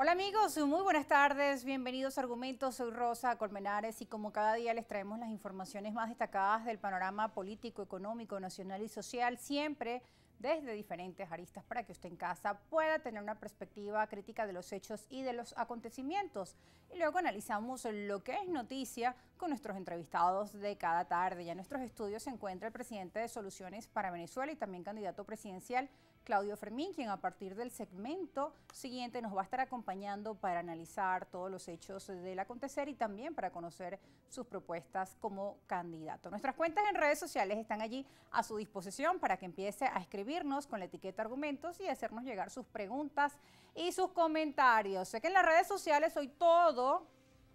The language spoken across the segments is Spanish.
Hola amigos, muy buenas tardes, bienvenidos a Argumentos, soy Rosa Colmenares y como cada día les traemos las informaciones más destacadas del panorama político, económico, nacional y social, siempre desde diferentes aristas para que usted en casa pueda tener una perspectiva crítica de los hechos y de los acontecimientos. Y luego analizamos lo que es noticia con nuestros entrevistados de cada tarde. Ya en nuestros estudios se encuentra el presidente de Soluciones para Venezuela y también candidato presidencial, Claudio Fermín, quien a partir del segmento siguiente nos va a estar acompañando para analizar todos los hechos del acontecer y también para conocer sus propuestas como candidato. Nuestras cuentas en redes sociales están allí a su disposición para que empiece a escribirnos con la etiqueta Argumentos y hacernos llegar sus preguntas y sus comentarios. Sé que en las redes sociales hoy todos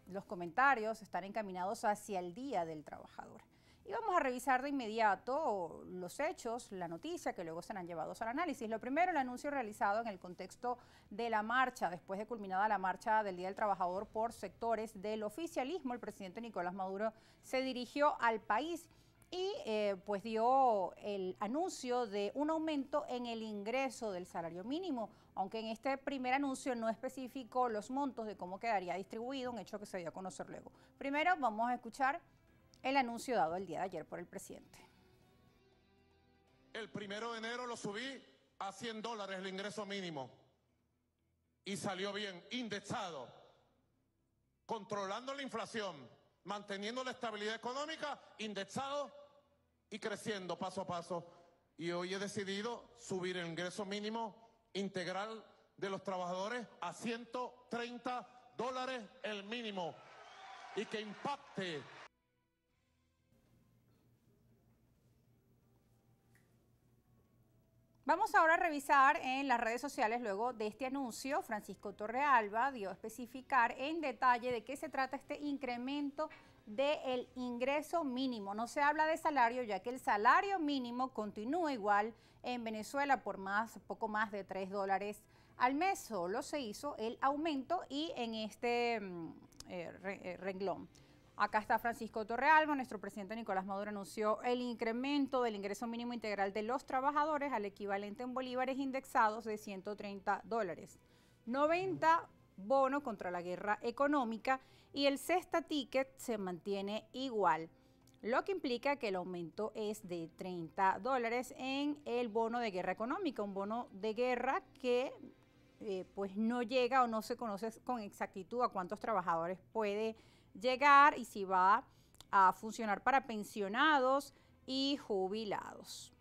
los comentarios están encaminados hacia el Día del Trabajador. Y vamos a revisar de inmediato los hechos, la noticia que luego serán llevados al análisis. Lo primero, el anuncio realizado en el contexto de la marcha, después de culminada la marcha del Día del Trabajador por sectores del oficialismo, el presidente Nicolás Maduro se dirigió al país y pues dio el anuncio de un aumento en el ingreso del salario mínimo, aunque en este primer anuncio no especificó los montos de cómo quedaría distribuido, un hecho que se dio a conocer luego. Primero vamos a escuchar el anuncio dado el día de ayer por el presidente. El 1 de enero lo subí a $100 el ingreso mínimo y salió bien, indexado, controlando la inflación, manteniendo la estabilidad económica, indexado y creciendo paso a paso. Y hoy he decidido subir el ingreso mínimo integral de los trabajadores a $130 el mínimo y que impacte. Vamos ahora a revisar en las redes sociales luego de este anuncio. Francisco Torrealba dio a especificar en detalle de qué se trata este incremento del ingreso mínimo. No se habla de salario, ya que el salario mínimo continúa igual en Venezuela por poco más de $3 al mes. Solo se hizo el aumento y en este renglón. Acá está Francisco Torrealba, nuestro presidente Nicolás Maduro anunció el incremento del ingreso mínimo integral de los trabajadores al equivalente en bolívares indexados de $130. 90 bono contra la guerra económica y el cesta ticket se mantiene igual, lo que implica que el aumento es de $30 en el bono de guerra económica, un bono de guerra que pues no llega o no se conoce con exactitud a cuántos trabajadores puede llegar y si va a funcionar para pensionados y jubilados.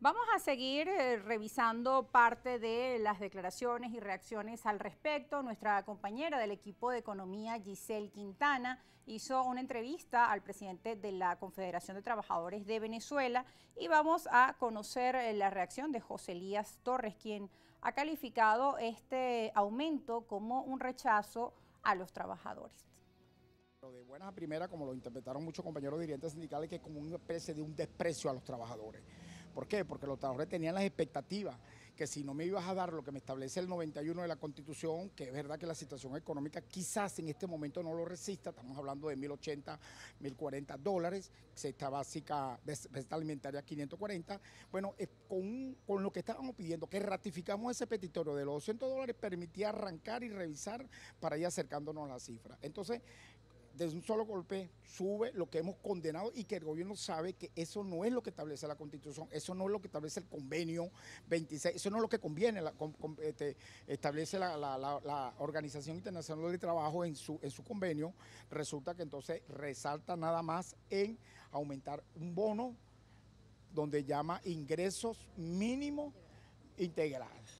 Vamos a seguir revisando parte de las declaraciones y reacciones al respecto. Nuestra compañera del equipo de economía, Giselle Quintana, hizo una entrevista al presidente de la Confederación de Trabajadores de Venezuela y vamos a conocer la reacción de José Elías Torres, quien ha calificado este aumento como un rechazo a los trabajadores. De buenas a primeras, como lo interpretaron muchos compañeros dirigentes sindicales, que como una especie de un desprecio a los trabajadores. ¿Por qué? Porque los trabajadores tenían las expectativas que si no me ibas a dar lo que me establece el 91 de la Constitución, que es verdad que la situación económica quizás en este momento no lo resista, estamos hablando de $1.080, $1.040, cesta básica, cesta alimentaria 540, bueno, con lo que estábamos pidiendo, que ratificamos ese petitorio de los $200, permitía arrancar y revisar para ir acercándonos a la cifra. Entonces, desde un solo golpe sube lo que hemos condenado y que el gobierno sabe que eso no es lo que establece la Constitución, eso no es lo que establece el convenio 26, eso no es lo que conviene, establece la Organización Internacional de Trabajo en su convenio. Resulta que entonces resalta nada más en aumentar un bono donde llama ingresos mínimos integrales.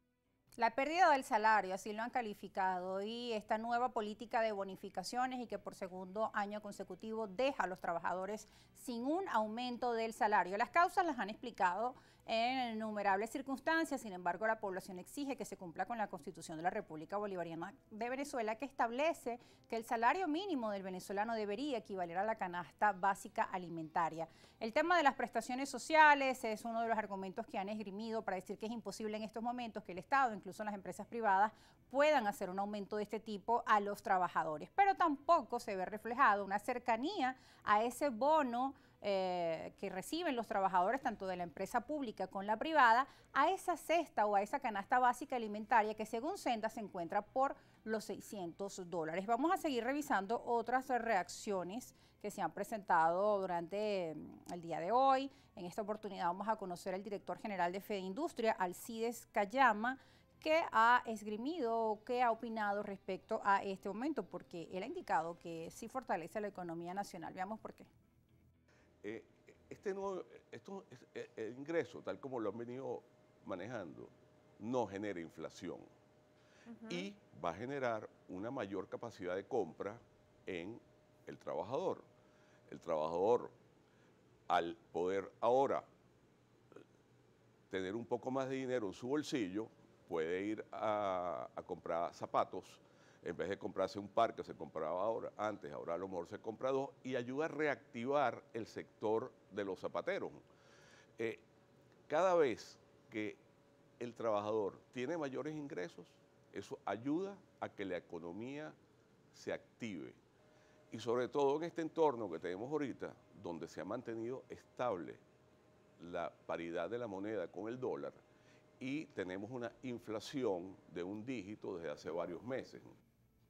La pérdida del salario, así lo han calificado, y esta nueva política de bonificaciones y que por segundo año consecutivo deja a los trabajadores sin un aumento del salario. Las causas las han explicado en innumerables circunstancias, sin embargo la población exige que se cumpla con la Constitución de la República Bolivariana de Venezuela, que establece que el salario mínimo del venezolano debería equivaler a la canasta básica alimentaria. El tema de las prestaciones sociales es uno de los argumentos que han esgrimido para decir que es imposible en estos momentos que el Estado, incluso las empresas privadas, puedan hacer un aumento de este tipo a los trabajadores. Pero tampoco se ve reflejado una cercanía a ese bono que reciben los trabajadores tanto de la empresa pública con la privada a esa cesta o a esa canasta básica alimentaria que según Senda se encuentra por los $600. Vamos a seguir revisando otras reacciones que se han presentado durante el día de hoy. En esta oportunidad vamos a conocer al director general de Fedeindustria, Alcides Cayama, que ha esgrimido, que ha opinado respecto a este aumento, porque él ha indicado que sí fortalece la economía nacional. Veamos por qué. El ingreso, tal como lo han venido manejando, no genera inflación y va a generar una mayor capacidad de compra en el trabajador. El trabajador, al poder ahora tener un poco más de dinero en su bolsillo, puede ir a comprar zapatos. En vez de comprarse un par que se compraba antes, ahora a lo mejor se compra dos, y ayuda a reactivar el sector de los zapateros. Cada vez que el trabajador tiene mayores ingresos, eso ayuda a que la economía se active. Y sobre todo en este entorno que tenemos ahorita, donde se ha mantenido estable la paridad de la moneda con el dólar y tenemos una inflación de un dígito desde hace varios meses.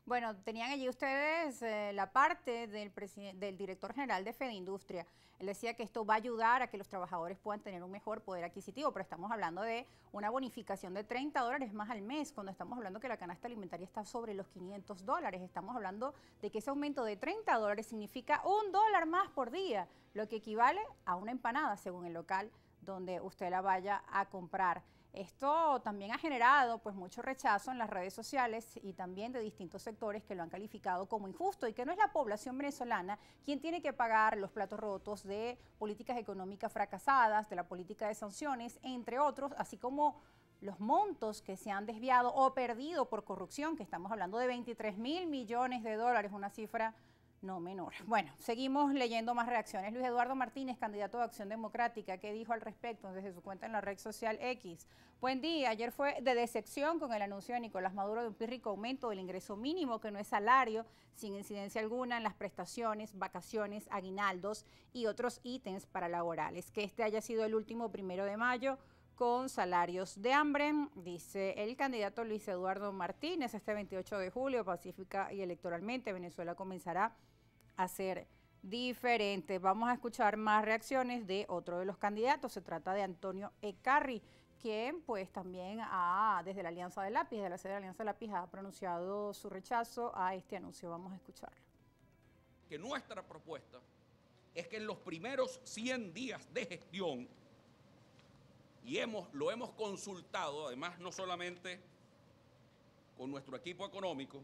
Bueno, tenían allí ustedes la parte del director general de Fedeindustria. Él decía que esto va a ayudar a que los trabajadores puedan tener un mejor poder adquisitivo, pero estamos hablando de una bonificación de $30 más al mes, cuando estamos hablando que la canasta alimentaria está sobre los $500. Estamos hablando de que ese aumento de $30 significa $1 más por día, lo que equivale a una empanada, según el local donde usted la vaya a comprar. Esto también ha generado pues mucho rechazo en las redes sociales y también de distintos sectores que lo han calificado como injusto y que no es la población venezolana quien tiene que pagar los platos rotos de políticas económicas fracasadas, de la política de sanciones, entre otros, así como los montos que se han desviado o perdido por corrupción, que estamos hablando de $23.000 millones, una cifra no menor. Bueno, seguimos leyendo más reacciones. Luis Eduardo Martínez, candidato de Acción Democrática, ¿qué dijo al respecto desde su cuenta en la red social X? Buen día, ayer fue de decepción con el anuncio de Nicolás Maduro de un pírrico aumento del ingreso mínimo, que no es salario, sin incidencia alguna en las prestaciones, vacaciones, aguinaldos y otros ítems paralaborales. Que este haya sido el último 1 de mayo con salarios de hambre, dice el candidato Luis Eduardo Martínez. Este 28 de julio, pacífica y electoralmente, Venezuela comenzará a ser diferente. Vamos a escuchar más reacciones de otro de los candidatos. Se trata de Antonio Ecarri, quien pues también desde la Alianza del Lápiz, de la sede de la Alianza del Lápiz, ha pronunciado su rechazo a este anuncio. Vamos a escucharlo. Que nuestra propuesta es que en los primeros 100 días de gestión, y lo hemos consultado, además no solamente con nuestro equipo económico,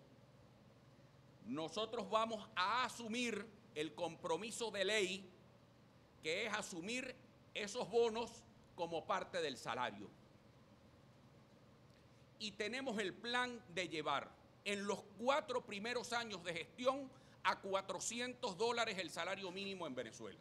nosotros vamos a asumir el compromiso de ley, que es asumir esos bonos como parte del salario. Y tenemos el plan de llevar en los 4 primeros años de gestión a $400 el salario mínimo en Venezuela.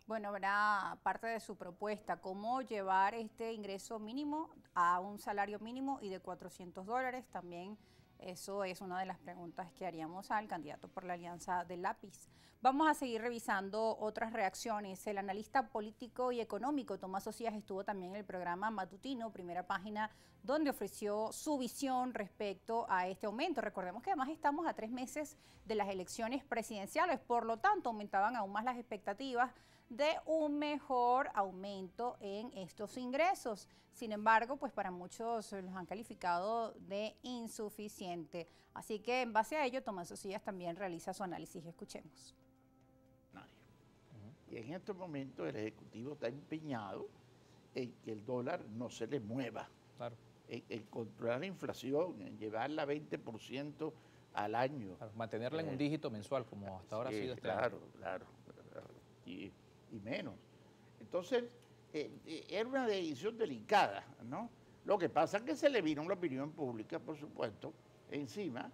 Bueno, verá parte de su propuesta, cómo llevar este ingreso mínimo a un salario mínimo y de $400. También eso es una de las preguntas que haríamos al candidato por la Alianza del Lápiz. Vamos a seguir revisando otras reacciones. El analista político y económico Tomás Socias estuvo también en el programa matutino, Primera Página, donde ofreció su visión respecto a este aumento. Recordemos que además estamos a 3 meses de las elecciones presidenciales, por lo tanto aumentaban aún más las expectativas de un mejor aumento en estos ingresos. Sin embargo, pues para muchos los han calificado de insuficiente. Así que en base a ello, Tomás Socias también realiza su análisis. Escuchemos. Y en estos momentos el Ejecutivo está empeñado en que el dólar no se le mueva. Claro. En controlar la inflación, en llevarla a 20% al año. Claro, mantenerla en un dígito mensual, como hasta ahora ha sido este año. Claro. Y menos. Entonces, era una decisión delicada, ¿no? Lo que pasa es que se le vino la opinión pública, por supuesto, encima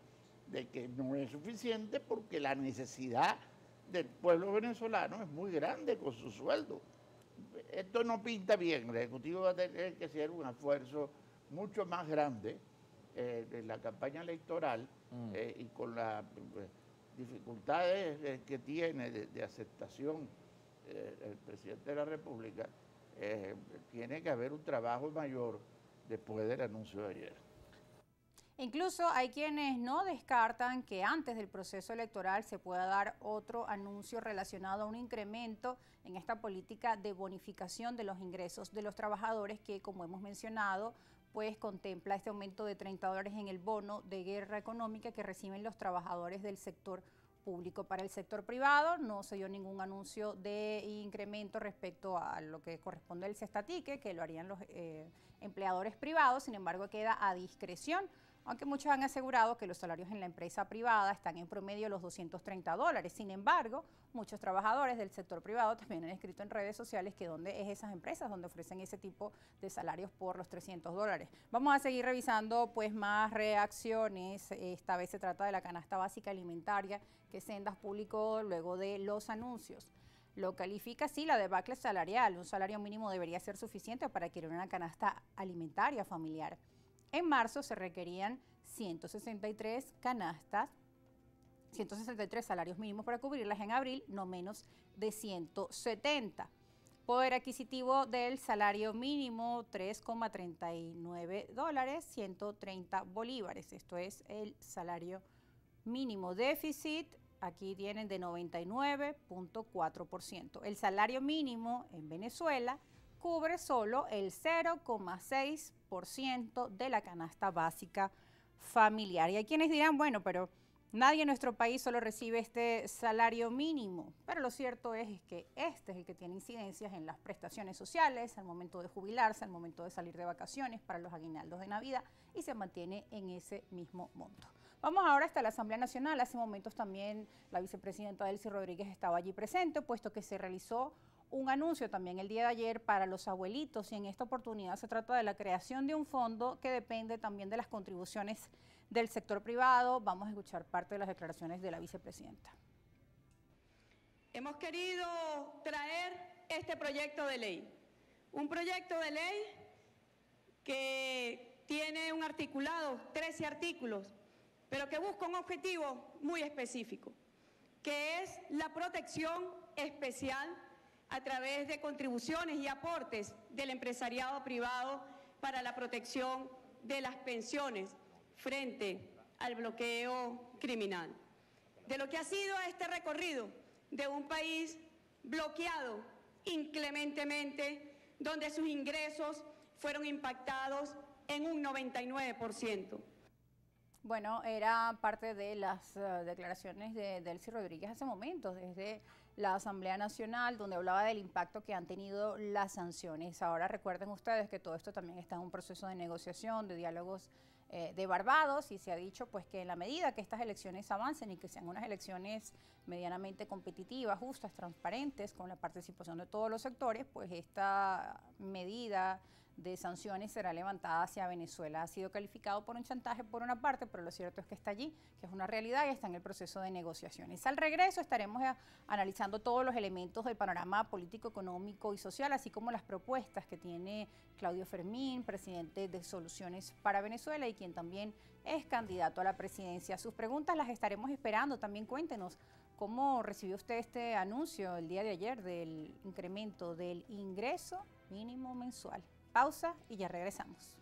de que no es suficiente porque la necesidad del pueblo venezolano es muy grande con su sueldo. Esto no pinta bien. El Ejecutivo va a tener que hacer un esfuerzo mucho más grande en la campaña electoral y con las dificultades que tiene de aceptación el presidente de la República, tiene que haber un trabajo mayor después del anuncio de ayer. Incluso hay quienes no descartan que antes del proceso electoral se pueda dar otro anuncio relacionado a un incremento en esta política de bonificación de los ingresos de los trabajadores que, como hemos mencionado, pues contempla este aumento de $30 en el bono de guerra económica que reciben los trabajadores del sector público. Para el sector privado no se dio ningún anuncio de incremento respecto a lo que corresponde al cestatique, que lo harían los empleadores privados, sin embargo queda a discreción, aunque muchos han asegurado que los salarios en la empresa privada están en promedio los $230. Sin embargo, muchos trabajadores del sector privado también han escrito en redes sociales que dónde es esas empresas donde ofrecen ese tipo de salarios por los $300. Vamos a seguir revisando pues más reacciones. Esta vez se trata de la canasta básica alimentaria que Sendas publicó luego de los anuncios. Lo califica así la debacle salarial. Un salario mínimo debería ser suficiente para adquirir una canasta alimentaria familiar. En marzo se requerían 163 canastas, 163 salarios mínimos para cubrirlas. En abril, no menos de 170. Poder adquisitivo del salario mínimo, $3,39, 130 bolívares. Esto es el salario mínimo. Déficit, aquí tienen de 99.4%. El salario mínimo en Venezuela cubre solo el 0,6% de la canasta básica familiar. Y hay quienes dirán, bueno, pero nadie en nuestro país solo recibe este salario mínimo. Pero lo cierto es que este es el que tiene incidencias en las prestaciones sociales, al momento de jubilarse, al momento de salir de vacaciones, para los aguinaldos de Navidad, y se mantiene en ese mismo monto. Vamos ahora hasta la Asamblea Nacional. Hace momentos también la vicepresidenta Delcy Rodríguez estaba allí presente, puesto que se realizó un anuncio también el día de ayer para los abuelitos, y en esta oportunidad se trata de la creación de un fondo que depende también de las contribuciones del sector privado. Vamos a escuchar parte de las declaraciones de la vicepresidenta. Hemos querido traer este proyecto de ley, un proyecto de ley que tiene un articulado, 13 artículos, pero que busca un objetivo muy específico, que es la protección especial a través de contribuciones y aportes del empresariado privado para la protección de las pensiones frente al bloqueo criminal. De lo que ha sido este recorrido de un país bloqueado inclementemente, donde sus ingresos fueron impactados en un 99%. Bueno, era parte de las declaraciones de Delcy Rodríguez hace momentos, desde la Asamblea Nacional, donde hablaba del impacto que han tenido las sanciones. Ahora recuerden ustedes que todo esto también está en un proceso de negociación, de diálogos de Barbados, y se ha dicho pues que en la medida que estas elecciones avancen y que sean unas elecciones medianamente competitivas, justas, transparentes, con la participación de todos los sectores, pues esta medida de sanciones será levantada hacia Venezuela. Ha sido calificado por un chantaje por una parte, pero lo cierto es que está allí, que es una realidad y está en el proceso de negociaciones. Al regreso estaremos analizando todos los elementos del panorama político, económico y social, así como las propuestas que tiene Claudio Fermín, presidente de Soluciones para Venezuela y quien también es candidato a la presidencia. Sus preguntas las estaremos esperando. También cuéntenos cómo recibió usted este anuncio el día de ayer del incremento del ingreso mínimo mensual. Pausa y ya regresamos.